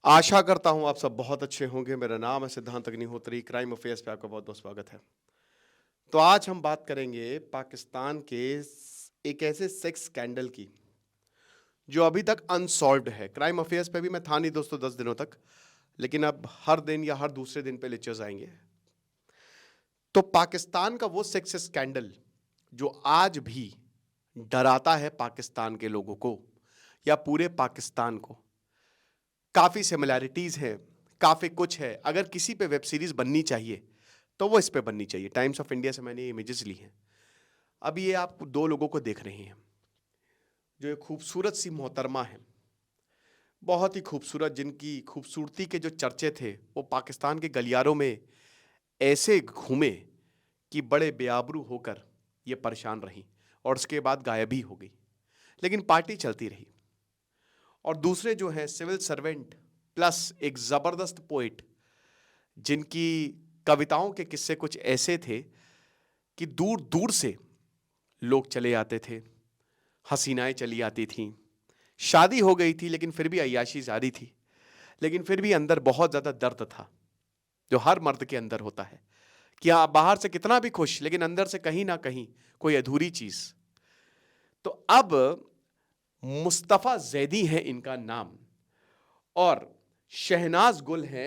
आशा करता हूँ आप सब बहुत अच्छे होंगे। मेरा नाम है सिद्धांत अग्निहोत्री। क्राइम अफेयर्स पे आपका बहुत-बहुत स्वागत है। तो आज हम बात करेंगे पाकिस्तान के एक ऐसे सेक्स स्कैंडल की, जो अभी तक अनसॉल्व्ड है। क्राइम अफेयर्स पे भी मैं था नहीं दोस्तों 10 दिनों तक, लेकिन अब हर दिन या हर दूसरे दिन पे लेक्चर्स आएंगे। तो पाकिस्तान का वो सेक्स स्कैंडल जो आज भी डराता है पाकिस्तान के लोगों को या पूरे पाकिस्तान को। काफ़ी सिमिलैरिटीज है, काफ़ी कुछ है। अगर किसी पे वेब सीरीज बननी चाहिए तो वो इस पे बननी चाहिए। टाइम्स ऑफ इंडिया से मैंने इमेजेस ली हैं। अब ये आप दो लोगों को देख रहे हैं, जो एक खूबसूरत सी मोहतरमा है, बहुत ही खूबसूरत, जिनकी खूबसूरती के जो चर्चे थे वो पाकिस्तान के गलियारों में ऐसे घूमे कि बड़े बेआबरू होकर ये परेशान रही और उसके बाद गायब ही हो गई, लेकिन पार्टी चलती रही। और दूसरे जो हैं सिविल सर्वेंट प्लस एक ज़बरदस्त पोइट, जिनकी कविताओं के किस्से कुछ ऐसे थे कि दूर दूर से लोग चले आते थे, हसीनाएं चली आती थीं, शादी हो गई थी लेकिन फिर भी अय्याशी जारी थी, लेकिन फिर भी अंदर बहुत ज़्यादा दर्द था, जो हर मर्द के अंदर होता है कि आप बाहर से कितना भी खुश, लेकिन अंदर से कहीं ना कहीं कोई अधूरी चीज़। तो अब मुस्तफ़ा जैदी है इनका नाम और शहनाज गुल है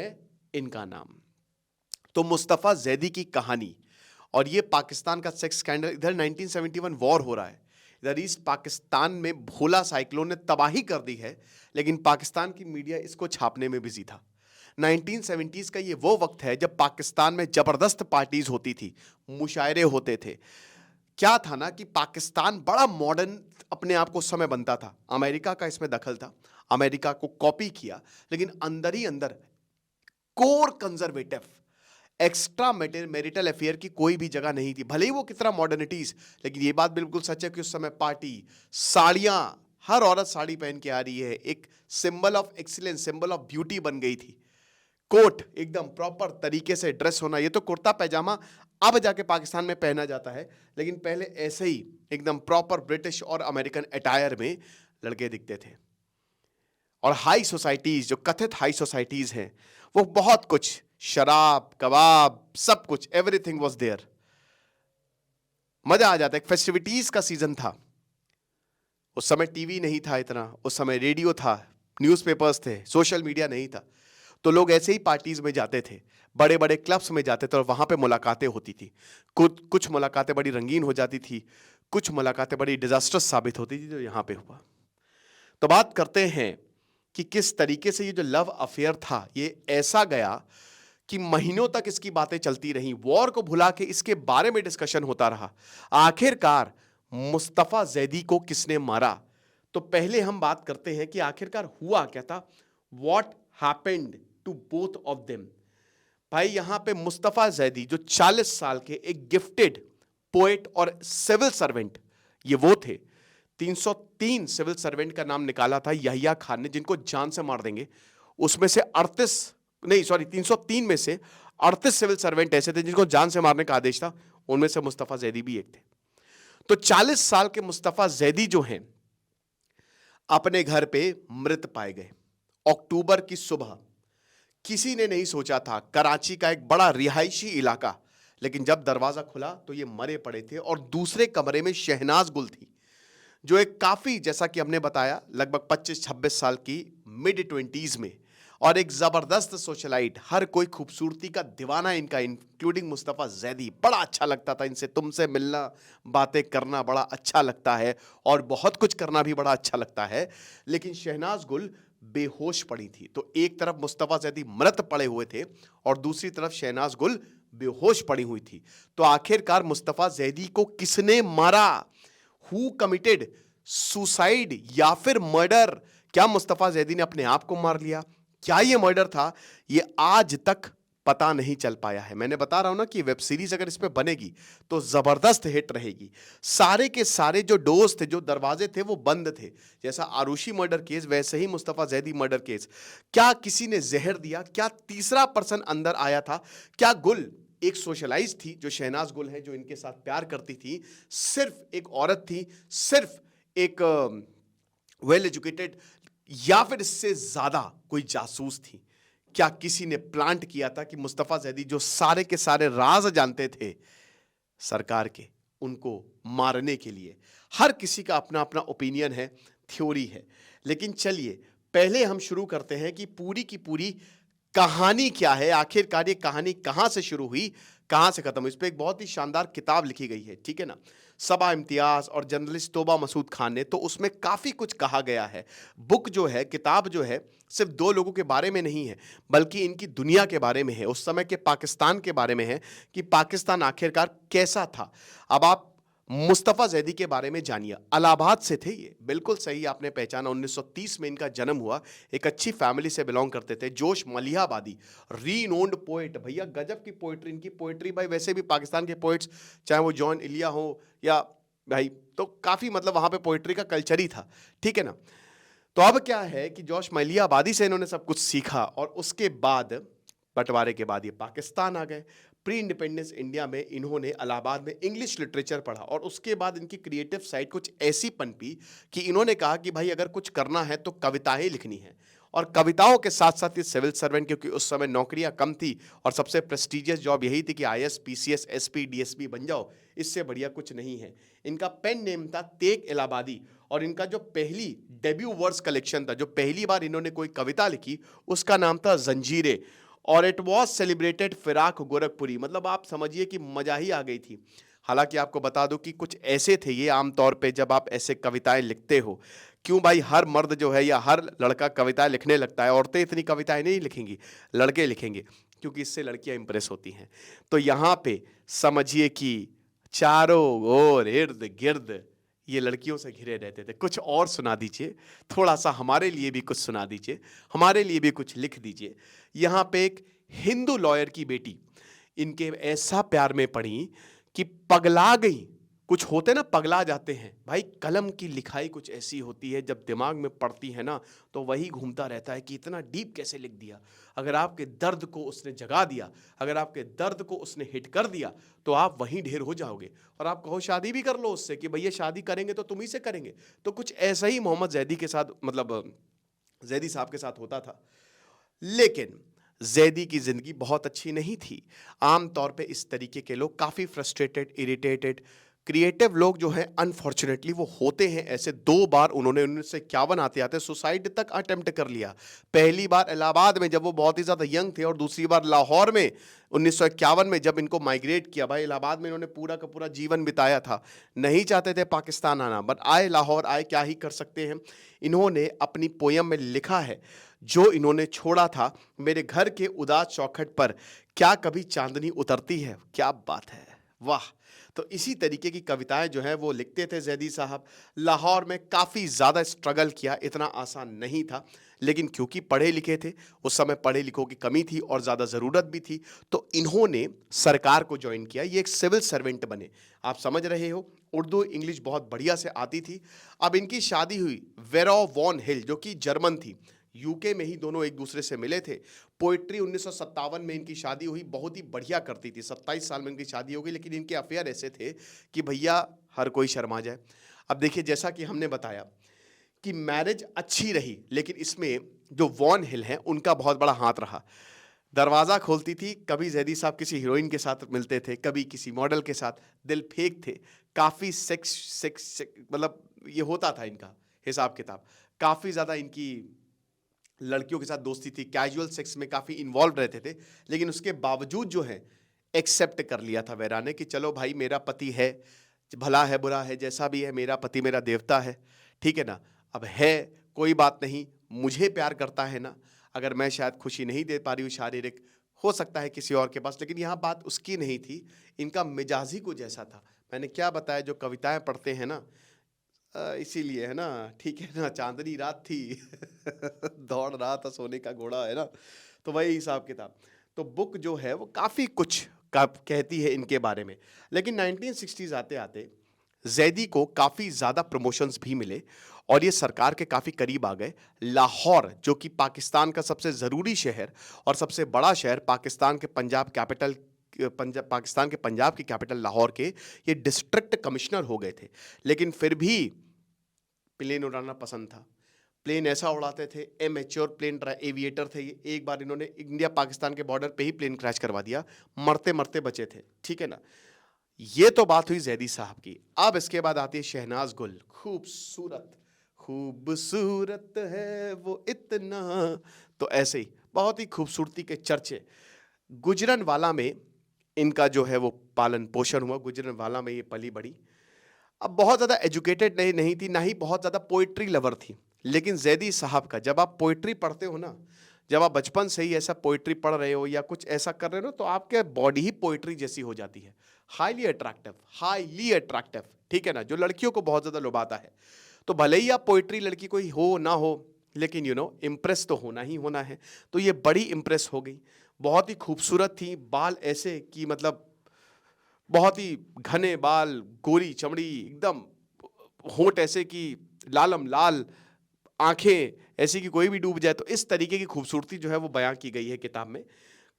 इनका नाम। तो मुस्तफ़ा जैदी की कहानी और ये पाकिस्तान का सेक्स स्कैंडल, इधर 1971 वॉर हो रहा है, इधर ईस्ट पाकिस्तान में भोला साइक्लोन ने तबाही कर दी है, लेकिन पाकिस्तान की मीडिया इसको छापने में बिजी था। 1970s का ये वो वक्त है जब पाकिस्तान में जबरदस्त पार्टीज होती थी, मुशायरे होते थे। क्या था ना कि पाकिस्तान बड़ा मॉडर्न अपने आप को उस समय बनता था। अमेरिका का इसमें दखल था, अमेरिका को कॉपी किया, लेकिन अंदर ही अंदर core conservative, extra marital affair की कोई भी जगह नहीं थी। भले ही वो कितना मॉडर्निटीज, लेकिन ये बात बिल्कुल सच है कि उस समय पार्टी, साड़ियां, हर औरत साड़ी पहन के आ रही है, एक symbol of excellence, symbol of beauty बन गई थी। कोट एकदम प्रॉपर तरीके से ड्रेस होना, ये तो कुर्ता पैजामा अब जाके पाकिस्तान में पहना जाता है, लेकिन पहले ऐसे ही एकदम प्रॉपर ब्रिटिश और अमेरिकन अटायर में लड़के दिखते थे। और हाई सोसाइटीज, जो कथित हाई सोसाइटीज हैं, वो बहुत कुछ, शराब, कबाब, सब कुछ, एवरीथिंग वाज देयर। मजा आ जाता है। एक फेस्टिविटीज का सीजन था। उस समय टीवी नहीं था इतना, उस समय रेडियो था, न्यूज़पेपर्स थे, सोशल मीडिया नहीं था। तो लोग ऐसे ही पार्टीज में जाते थे, बड़े बड़े क्लब्स में जाते थे और वहां पे मुलाकातें होती थी। कुछ मुलाकातें बड़ी रंगीन हो जाती थी, कुछ मुलाकातें बड़ी डिजास्टर्स साबित होती थी, जो यहां पे हुआ। तो बात करते हैं कि किस तरीके से ये जो लव अफेयर था, ये ऐसा गया कि महीनों तक इसकी बातें चलती रहीं। वॉर को भुला के इसके बारे में डिस्कशन होता रहा। आखिरकार मुस्तफा जैदी को किसने मारा? तो पहले हम बात करते हैं कि आखिरकार हुआ क्या था। What happened to both of them. भाई यहां पे मुस्तफा जैदी, जो 40 साल के एक गिफ्टेड पोएट और सिविल सर्वेंट, ये वो थे। 303 सिविल सर्वेंट का नाम निकाला था यहिया खान ने, जिनको जान से मार देंगे। उसमें से 303 में से 38 सिविल सर्वेंट ऐसे थे जिनको जान से मारने का आदेश था। उनमें से मुस्तफा जैदी भी एक थे। तो 40 साल के मुस्तफा जैदी जो हैं, अपने घर पे मृत पाए गए अक्टूबर की सुबह। किसी ने नहीं सोचा था, कराची का एक बड़ा रिहायशी इलाका, लेकिन जब दरवाजा खुला तो ये मरे पड़े थे। और दूसरे कमरे में शहनाज गुल थी, जो एक काफी, जैसा कि हमने बताया, लगभग 25-26 साल की, मिड 20s में, और एक जबरदस्त सोशलाइट, हर कोई खूबसूरती का दीवाना इनका, इंक्लूडिंग मुस्तफा जैदी। बड़ा अच्छा लगता था इनसे, तुमसे मिलना, बातें करना बड़ा अच्छा लगता है, और बहुत कुछ करना भी बड़ा अच्छा लगता है। लेकिन शहनाज गुल बेहोश पड़ी थी। तो एक तरफ मुस्तफा जैदी मृत पड़े हुए थे और दूसरी तरफ शहनाज गुल बेहोश पड़ी हुई थी। तो आखिरकार मुस्तफा जैदी को किसने मारा? हु कमिटेड सुसाइड या फिर मर्डर? क्या मुस्तफा जैदी ने अपने आप को मार लिया? क्या ये मर्डर था? ये आज तक पता नहीं चल पाया है। मैंने बता रहा हूं ना कि वेब सीरीज अगर इस पे बनेगी तो जबरदस्त हिट रहेगी। सारे के सारे जो डोर्स थे, जो दरवाजे थे, वो बंद थे। जैसा आरुषि मर्डर केस, वैसे ही मुस्तफा जैदी मर्डर केस। क्या किसी ने जहर दिया? क्या तीसरा पर्सन अंदर आया था? क्या गुल एक सोशलाइज थी, जो शहनाज गुल है, जो इनके साथ प्यार करती थी, सिर्फ एक औरत थी, सिर्फ एक वेल एजुकेटेड या फिर इससे ज्यादा कोई जासूस थी? क्या किसी ने प्लांट किया था कि मुस्तफा जैदी जो सारे के सारे राज जानते थे सरकार के, उनको मारने के लिए? हर किसी का अपना अपना ओपिनियन है, थ्योरी है। लेकिन चलिए पहले हम शुरू करते हैं कि पूरी की पूरी कहानी क्या है, आखिरकार ये कहानी कहां से शुरू हुई, कहां से खत्म हुई। इस पे एक बहुत ही शानदार किताब लिखी गई है, ठीक है ना, सबा इम्तियाज और जर्नलिस्ट तोबा मसूद खान ने, तो उसमें काफी कुछ कहा गया है। बुक जो है, किताब जो है, सिर्फ दो लोगों के बारे में नहीं है, बल्कि इनकी दुनिया के बारे में है, उस समय के पाकिस्तान के बारे में है कि पाकिस्तान आखिरकार कैसा था। अब आप मुस्तफा जैदी के बारे में जानिए। इलाहाबाद से थे ये, बिल्कुल सही आपने पहचाना। 1930 में इनका जन्म हुआ। एक अच्छी फैमिली से बिलोंग करते थे। जोश मलिहाबादी, रीनोन्ड पोएट, भैया गजब की पोएट्री इनकी। पोएट्री भाई वैसे भी पाकिस्तान के पोएट्स, चाहे वो जॉन इलिया हो या भाई, तो काफी मतलब वहां पे पोएट्री का कल्चर ही था, ठीक है ना। तो अब क्या है कि जोश मलिहाबादी से इन्होंने सब कुछ सीखा और उसके बाद बंटवारे के बाद ये पाकिस्तान आ गए। प्री इंडिपेंडेंस इंडिया में इन्होंने इलाहाबाद में इंग्लिश लिटरेचर पढ़ा और उसके बाद इनकी क्रिएटिव साइड कुछ ऐसी पनपी कि इन्होंने कहा कि भाई अगर कुछ करना है तो कविताएं लिखनी है। और कविताओं के साथ साथ ये सिविल सर्वेंट, क्योंकि उस समय नौकरियां कम थी और सबसे प्रेस्टिजियस जॉब यही थी कि आईएएस, पीसीएस, एसपी, डीएसपी बन जाओ, इससे बढ़िया कुछ नहीं है। इनका पेन नेम था तेग इलाहाबादी और इनका जो पहली डेब्यू वर्स कलेक्शन था, जो पहली बार इन्होंने कोई कविता लिखी, उसका नाम था जंजीरें और it was celebrated Firaq Gorakhpuri. मतलब आप समझिए कि मजा ही आ गई थी। हालांकि आपको बता दूं कि कुछ ऐसे थे ये, आमतौर पे जब आप ऐसे कविताएं लिखते हो, क्यों भाई हर मर्द जो है या हर लड़का कविताएं लिखने लगता है, औरतें इतनी कविताएं नहीं लिखेंगी, लड़के लिखेंगे, क्योंकि इससे लड़कियां इंप्रेस होती हैं। तो यहाँ पे समझिए कि चारों ओर इर्द गिर्द ये लड़कियों से घिरे रहते थे। कुछ और सुना दीजिए, थोड़ा सा हमारे लिए भी कुछ सुना दीजिए, हमारे लिए भी कुछ लिख दीजिए। यहाँ पे एक हिंदू लॉयर की बेटी इनके ऐसा प्यार में पड़ी कि पगला गई। कुछ होते ना पगला जाते हैं भाई, कलम की लिखाई कुछ ऐसी होती है जब दिमाग में पड़ती है ना, तो वही घूमता रहता है कि इतना डीप कैसे लिख दिया। अगर आपके दर्द को उसने जगा दिया, अगर आपके दर्द को उसने हिट कर दिया, तो आप वहीं ढेर हो जाओगे और आप कहो शादी भी कर लो उससे कि भैया शादी करेंगे तो तुम ही से करेंगे। तो कुछ ऐसा ही मोहम्मद जैदी के साथ, मतलब जैदी साहब के साथ होता था। लेकिन जैदी की जिंदगी बहुत अच्छी नहीं थी। आमतौर पे इस तरीके के लोग काफी फ्रस्ट्रेटेड, इरिटेटेड, क्रिएटिव लोग जो है अनफॉर्चुनेटली वो होते हैं ऐसे। दो बार उन्होंने 1951 आते आते सुसाइड तक अटेम्प्ट कर लिया। पहली बार इलाहाबाद में जब वो बहुत ही ज्यादा यंग थे और दूसरी बार लाहौर में 1951 में जब इनको माइग्रेट किया। भाई इलाहाबाद में इन्होंने पूरा का पूरा जीवन बिताया था, नहीं चाहते थे पाकिस्तान आना, बट आए लाहौर, आए, क्या ही कर सकते हैं। इन्होंने अपनी पोयम में लिखा है, जो इन्होंने छोड़ा था, मेरे घर के उदास चौखट पर क्या कभी चांदनी उतरती है। क्या बात है, वाह। तो इसी तरीके की कविताएं जो है वो लिखते थे जैदी साहब। लाहौर में काफ़ी ज़्यादा स्ट्रगल किया, इतना आसान नहीं था, लेकिन क्योंकि पढ़े लिखे थे, उस समय पढ़े लिखों की कमी थी और ज़्यादा ज़रूरत भी थी, तो इन्होंने सरकार को ज्वाइन किया। ये एक सिविल सर्वेंट बने। आप समझ रहे हो, उर्दू इंग्लिश बहुत बढ़िया से आती थी। अब इनकी शादी हुई वेरो वॉन हिल, जो कि जर्मन थी। यूके में ही दोनों एक दूसरे से मिले थे। पोइट्री 1957 में इनकी शादी हुई, बहुत ही बढ़िया करती थी। 27 साल में इनकी शादी हो गई, लेकिन इनके अफेयर ऐसे थे कि भैया हर कोई शर्मा जाए। अब देखिए, जैसा कि हमने बताया कि मैरिज अच्छी रही, लेकिन इसमें जो वॉन हिल हैं उनका बहुत बड़ा हाथ रहा। दरवाज़ा खोलती थी, कभी जैदी साहब किसी हीरोइन के साथ मिलते थे, कभी किसी मॉडल के साथ, दिल फेंक थे। काफ़ी सेक्स मतलब ये होता था इनका हिसाब किताब। काफ़ी ज़्यादा इनकी लड़कियों के साथ दोस्ती थी, कैजुअल सेक्स में काफ़ी इन्वॉल्व रहते थे। लेकिन उसके बावजूद जो है एक्सेप्ट कर लिया था वेरा ने कि चलो भाई मेरा पति है, भला है बुरा है जैसा भी है, मेरा पति मेरा देवता है, ठीक है ना। अब है कोई बात नहीं, मुझे प्यार करता है ना, अगर मैं शायद खुशी नहीं दे पा रही हूँ शारीरिक, हो सकता है किसी और के पास, लेकिन यहाँ बात उसकी नहीं थी, इनका मिजाज ही कुछ ऐसा था। मैंने क्या बताया, जो कविताएं पढ़ते हैं ना, इसीलिए है ना, ठीक है ना, चांदनी रात थी दौड़ रहा था सोने का घोड़ा, है ना। तो वही हिसाब किताब। तो बुक जो है वो काफ़ी कुछ कहती है इनके बारे में। लेकिन 1960s आते आते जैदी को काफ़ी ज़्यादा प्रमोशंस भी मिले और ये सरकार के काफ़ी करीब आ गए। लाहौर, जो कि पाकिस्तान का सबसे ज़रूरी शहर और सबसे बड़ा शहर, पाकिस्तान के पंजाब कैपिटल, पाकिस्तान के पंजाब की कैपिटल लाहौर के ये डिस्ट्रिक्ट कमिश्नर हो गए थे। लेकिन फिर भी प्लेन उड़ाना पसंद था, प्लेन ऐसा उड़ाते थे, एमेच्योर प्लेन एविएटर थे ये। एक बार इन्होंने इंडिया पाकिस्तान के बॉर्डर पे ही प्लेन क्रैश करवा दिया, मरते मरते बचे थे, ठीक है ना। ये तो बात हुई जैदी साहब की। अब इसके बाद आती है शहनाज गुल, खूबसूरत, खूबसूरत है वो इतना, तो ऐसे ही बहुत ही खूबसूरती के चर्चे। गुजरनवाला में इनका जो है वो पालन पोषण हुआ, गुजरनवाला में ये पली बड़ी। अब बहुत ज़्यादा एजुकेटेड नहीं थी, ना ही बहुत ज़्यादा पोइट्री लवर थी, लेकिन जैदी साहब का जब आप पोइट्री पढ़ते हो ना, जब आप बचपन से ही ऐसा पोइट्री पढ़ रहे हो या कुछ ऐसा कर रहे हो तो आपके बॉडी ही पोइट्री जैसी हो जाती है। हाईली अट्रैक्टिव, हाईली अट्रैक्टिव, ठीक है ना, जो लड़कियों को बहुत ज़्यादा लुभाता है। तो भले ही आप पोइट्री लड़की कोई हो ना हो, लेकिन इम्प्रेस तो होना ही होना है। तो ये बड़ी इम्प्रेस हो गई, बहुत ही खूबसूरत थी, बाल ऐसे कि मतलब बहुत ही घने बाल, गोरी चमड़ी, एकदम होंठ ऐसे कि लालम लाल, आंखें ऐसी कि कोई भी डूब जाए। तो इस तरीके की खूबसूरती जो है वो बयां की गई है किताब में।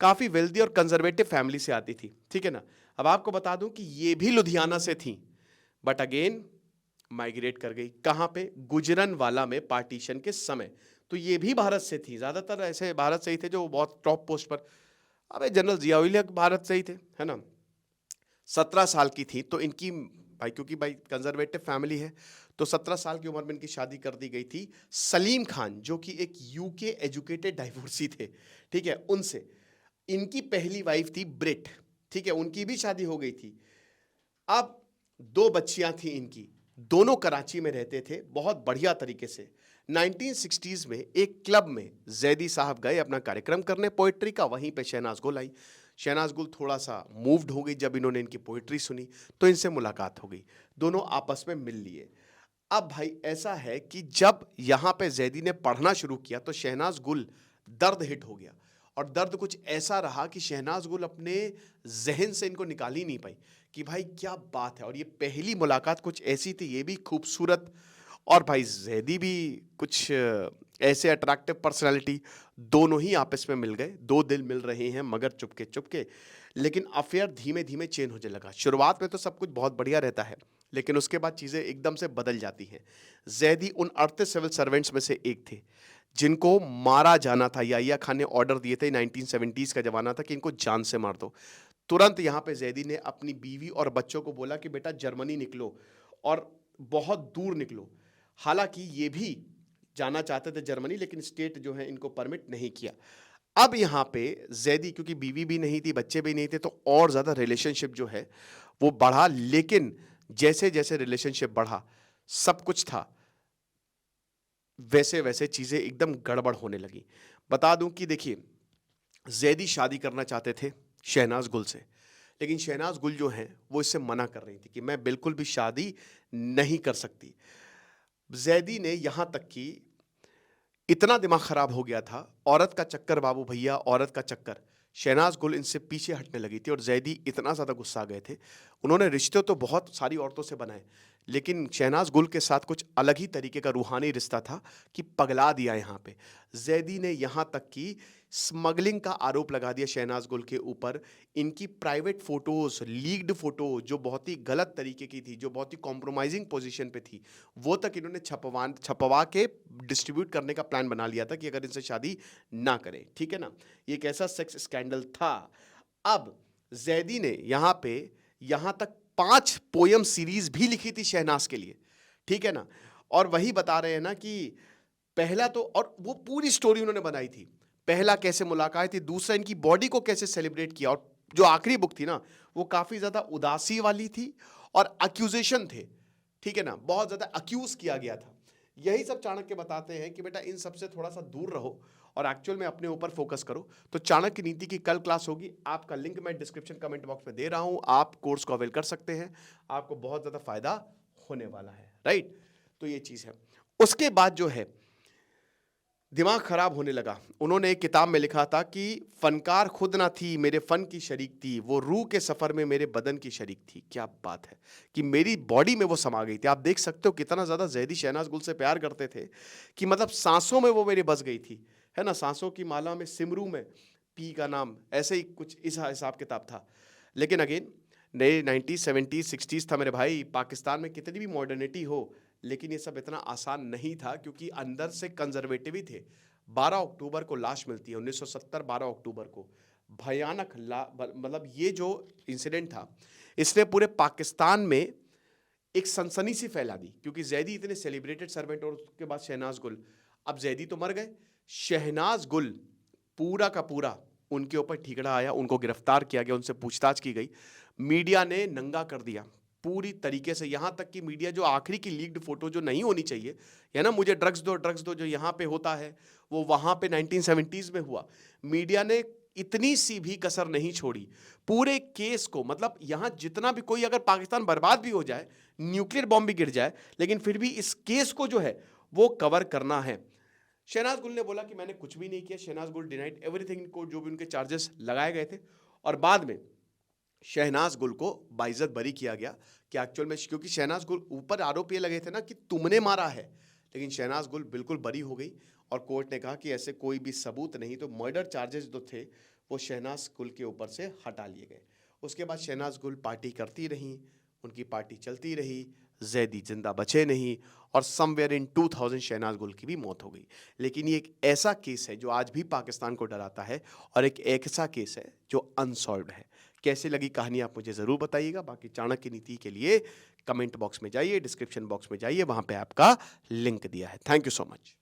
काफ़ी वेल्दी और कंजर्वेटिव फैमिली से आती थी, ठीक है ना। अब आपको बता दूं कि ये भी लुधियाना से थी, बट अगेन माइग्रेट कर गई कहाँ पे, गुजरनवाला में पार्टीशन के समय। तो ये भी भारत से थी, ज़्यादातर ऐसे भारत से ही थे जो बहुत टॉप पोस्ट पर। अबे जनरल जियाउल हक भारत से ही थे, है ना। 17 साल की थी तो इनकी, भाई क्योंकि भाई कंजर्वेटिव फैमिली है, तो 17 साल की उम्र में इनकी शादी कर दी गई थी सलीम खान, जो कि एक यूके एजुकेटेड डाइवोर्सी थे, ठीक है, उनसे। इनकी पहली वाइफ थी ब्रिट, ठीक है, उनकी भी शादी हो गई थी। अब 2 बच्चियां थी इनकी, दोनों कराची में रहते थे बहुत बढ़िया तरीके से। 1960s में एक क्लब में जैदी साहब गए अपना कार्यक्रम करने पोइट्री का, वहीं पे शहनाज गुल आई। शहनाज गुल थोड़ा सा मूव्ड हो गई जब इन्होंने इनकी पोइट्री सुनी, तो इनसे मुलाकात हो गई, दोनों आपस में मिल लिए। अब भाई ऐसा है कि जब यहाँ पे जैदी ने पढ़ना शुरू किया तो शहनाज गुल दर्द हिट हो गया, और दर्द कुछ ऐसा रहा कि शहनाज गुल अपने जहन से इनको निकाल ही नहीं पाई कि भाई क्या बात है। और ये पहली मुलाकात कुछ ऐसी थी, ये भी खूबसूरत, और भाई जैदी भी कुछ ऐसे अट्रैक्टिव पर्सनालिटी, दोनों ही आपस में मिल गए, 2 दिल मिल रहे हैं मगर चुपके चुपके। लेकिन अफेयर धीमे धीमे चेंज होने लगा। शुरुआत में तो सब कुछ बहुत बढ़िया रहता है, लेकिन उसके बाद चीज़ें एकदम से बदल जाती हैं। जैदी उन 38 सिविल सर्वेंट्स में से एक थे जिनको मारा जाना था। याहिया खान ने ऑर्डर दिए थे, 1970s का जमाना था, कि इनको जान से मार दो। तुरंत यहाँ पे जैदी ने अपनी बीवी और बच्चों को बोला कि बेटा जर्मनी निकलो और बहुत दूर निकलो। हालांकि ये भी जाना चाहते थे जर्मनी, लेकिन स्टेट जो है इनको परमिट नहीं किया। अब यहाँ पे जैदी, क्योंकि बीवी भी नहीं थी, बच्चे भी नहीं थे, तो और ज़्यादा रिलेशनशिप जो है वो बढ़ा। लेकिन जैसे जैसे रिलेशनशिप बढ़ा, सब कुछ था, वैसे वैसे चीज़ें एकदम गड़बड़ होने लगी। बता दूं कि देखिए, जैदी शादी करना चाहते थे शहनाज गुल से, लेकिन शहनाज गुल जो हैं वो इससे मना कर रही थी कि मैं बिल्कुल भी शादी नहीं कर सकती। जैदी ने यहाँ तक कि इतना दिमाग खराब हो गया था, औरत का चक्कर बाबू भैया, औरत का चक्कर। शहनाज गुल इनसे पीछे हटने लगी थी और जैदी इतना ज़्यादा गुस्सा गए थे। उन्होंने रिश्ते तो बहुत सारी औरतों से बनाए, लेकिन शहनाज गुल के साथ कुछ अलग ही तरीके का रूहानी रिश्ता था कि पगला दिया यहाँ पे। जैदी ने यहाँ तक कि स्मगलिंग का आरोप लगा दिया शहनाज गुल के ऊपर। इनकी प्राइवेट फ़ोटोज़, लीक्ड फ़ोटो जो बहुत ही गलत तरीके की थी, जो बहुत ही कॉम्प्रोमाइजिंग पोजीशन पे थी, वो तक इन्होंने छपवा के डिस्ट्रीब्यूट करने का प्लान बना लिया था कि अगर इनसे शादी ना करें, ठीक है ना। ये एक ऐसा सेक्स स्कैंडल था। अब जैदी ने यहाँ तक 5 पोयम सीरीज भी लिखी थी शहनाज के लिए, ठीक है ना। और वही बता रहे हैं ना कि पहला तो, और वो पूरी स्टोरी उन्होंने बनाई थी, पहला कैसे मुलाकात थी, दूसरा इनकी बॉडी को कैसे सेलिब्रेट किया, और जो आखिरी बुक थी ना वो काफ़ी ज़्यादा उदासी वाली थी और अक्यूजेशन थे, ठीक है ना, बहुत ज़्यादा अक्यूज़ किया गया था। यही सब चाणक्य बताते हैं कि बेटा इन सबसे थोड़ा सा दूर रहो और एक्चुअल में अपने ऊपर फोकस करो। तो चाणक्य नीति की कल क्लास होगी, आपका लिंक मैं डिस्क्रिप्शन कमेंट बॉक्स में दे रहा हूँ, आप कोर्स को अवेल कर सकते हैं, आपको बहुत ज़्यादा फायदा होने वाला है, राइट। तो ये चीज़ है। उसके बाद जो है दिमाग खराब होने लगा। उन्होंने एक किताब में लिखा था कि फनकार खुद ना थी मेरे फन की शरीक थी, वो रूह के सफ़र में मेरे बदन की शरीक थी। क्या बात है कि मेरी बॉडी में वो समा गई थी। आप देख सकते हो कितना ज़्यादा जैदी शहनाज गुल से प्यार करते थे कि मतलब सांसों में वो मेरी बस गई थी, है ना। सांसों की माला में सिमरू में पी का नाम, ऐसे ही कुछ इस हिसाब किताब था। लेकिन अगेन नए 90s 70s 60s था मेरे भाई। पाकिस्तान में कितनी भी मॉडर्निटी हो, लेकिन ये सब इतना आसान नहीं था क्योंकि अंदर से कंजर्वेटिव ही थे। 12 अक्टूबर को लाश मिलती है, 1970 12 अक्टूबर को। भयानक मतलब ये जो इंसिडेंट था इसने पूरे पाकिस्तान में एक सनसनी सी फैला दी, क्योंकि जैदी इतने सेलिब्रेटेड सर्वेंट और उसके बाद शहनाज गुल। अब जैदी तो मर गए, शहनाज गुल पूरा का पूरा उनके ऊपर ठीकरा आया, उनको गिरफ्तार किया गया, उनसे पूछताछ की गई, मीडिया ने नंगा कर दिया पूरी तरीके से। यहां तक कि मीडिया जो आखिरी की लीक्ड फोटो जो नहीं होनी चाहिए है ना, मुझे ड्रग्स दो जो यहां पे होता है वो वहां पे 1970s में हुआ, मीडिया ने इतनी सी भी कसर नहीं छोड़ी पूरे केस को। मतलब यहां जितना भी कोई अगर पाकिस्तान बर्बाद भी हो जाए, न्यूक्लियर बॉम्ब भी गिर जाए, लेकिन फिर भी इस केस को जो है वो कवर करना है। शहनाज गुल ने बोला कि मैंने कुछ भी नहीं किया। शहनाज गुल डिनाइड एवरीथिंग को, जो भी उनके चार्जेस लगाए गए थे। और बाद में शहनाज गुल को बाइज्जत बरी किया गया कि एक्चुअल में, क्योंकि शहनाज गुल ऊपर आरोप ये लगे थे ना कि तुमने मारा है, लेकिन शहनाज गुल बिल्कुल बरी हो गई और कोर्ट ने कहा कि ऐसे कोई भी सबूत नहीं, तो मर्डर चार्जेस जो थे वो शहनाज गुल के ऊपर से हटा लिए गए। उसके बाद शहनाज गुल पार्टी करती रहीं, उनकी पार्टी चलती रही, जैदी जिंदा बचे नहीं, और समवेयर इन 2000 शहनाज गुल की भी मौत हो गई। लेकिन ये एक ऐसा केस है जो आज भी पाकिस्तान को डराता है और एक ऐसा केस है जो अनसॉल्व्ड है। कैसे लगी कहानी आप मुझे ज़रूर बताइएगा। बाकी चाणक्य नीति के लिए कमेंट बॉक्स में जाइए, डिस्क्रिप्शन बॉक्स में जाइए, वहाँ पे आपका लिंक दिया है। Thank you so much.